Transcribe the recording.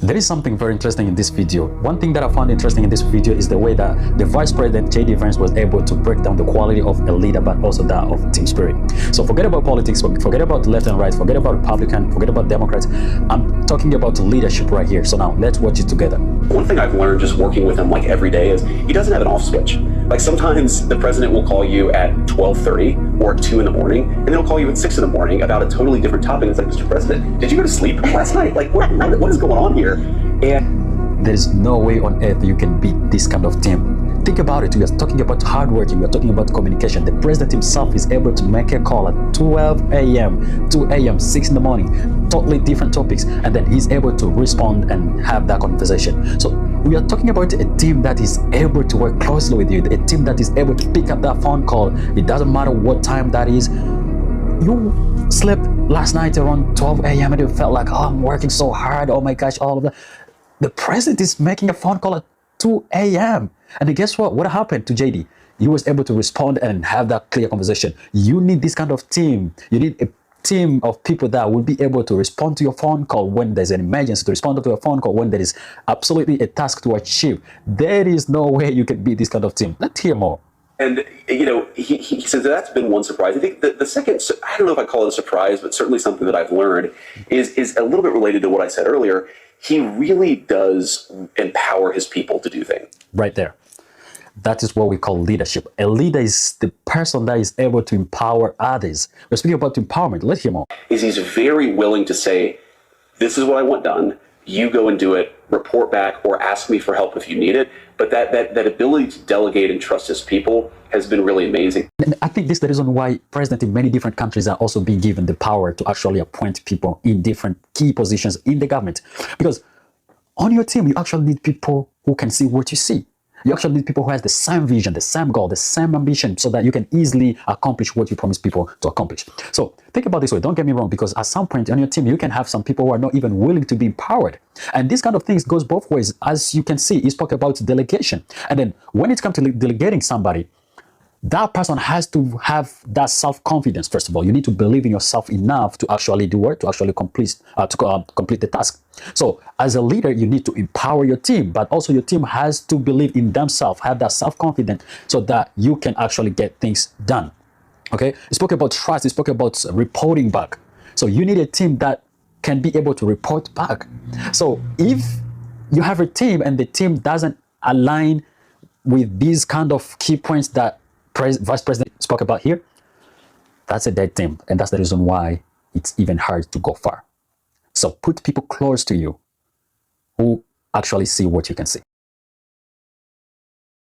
There is something very interesting in this video. One thing that I found interesting in this video is the way that the Vice President J.D. Vance was able to break down the quality of a leader, but also that of team spirit. So forget about politics, forget about left and right, forget about Republican, forget about Democrats. I'm talking about leadership right here. So now let's watch it together. One thing I've learned just working with him like every day is he doesn't have an off switch. Like sometimes the president will call you at 12:30 or 2 in the morning, and then he'll call you at 6 in the morning about a totally different topic. It's like, Mr. President, did you go to sleep last night? Like what is going on here? And there's no way on earth you can beat this kind of team. Think about it. We are talking about hard working. We are talking about communication. The president himself is able to make a call at 12 a.m., 2 a.m., 6 in the morning, totally different topics, and then he's able to respond and have that conversation. So we are talking about a team that is able to work closely with you, a team that is able to pick up that phone call. It doesn't matter what time that is. You slept last night around 12 a.m. and you felt like, oh, I'm working so hard. Oh my gosh, all of that. The president is making a phone call at 2 a.m. And then guess what? What happened to JD? He was able to respond and have that clear conversation. You need this kind of team. You need a team of people that will be able to respond to your phone call when there's an emergency, to respond to a phone call when there is absolutely a task to achieve. There is no way you can beat this kind of team. Let's hear more. And, you know, he says that's been one surprise. I think the second, I don't know if I call it a surprise, but certainly something that I've learned is a little bit related to what I said earlier. He really does empower his people to do things. Right there. That is what we call leadership. A leader is the person that is able to empower others. We're speaking about empowerment. Let's hear more. He's very willing to say, this is what I want done. You go and do it, report back, or ask me for help if you need it. But that ability to delegate and trust his people has been really amazing. And I think this is the reason why presidents in many different countries are also being given the power to actually appoint people in different key positions in the government. Because on your team, you actually need people who can see what you see. You actually need people who have the same vision, the same goal, the same ambition, so that you can easily accomplish what you promise people to accomplish. So think about this way. Don't get me wrong, because at some point on your team, you can have some people who are not even willing to be empowered. And this kind of things goes both ways. As you can see, he spoke about delegation. And then when it comes to delegating somebody, that person has to have that self-confidence. First of all, you need to believe in yourself enough to actually do work, to actually complete the task. So as a leader, you need to empower your team, but also your team has to believe in themselves, have that self-confidence so that you can actually get things done. Okay, we spoke about trust, we spoke about reporting back. So you need a team that can be able to report back. So if you have a team and the team doesn't align with these kind of key points that Vice President spoke about here, that's a dead team. And that's the reason why it's even hard to go far. So put people close to you who actually see what you can see.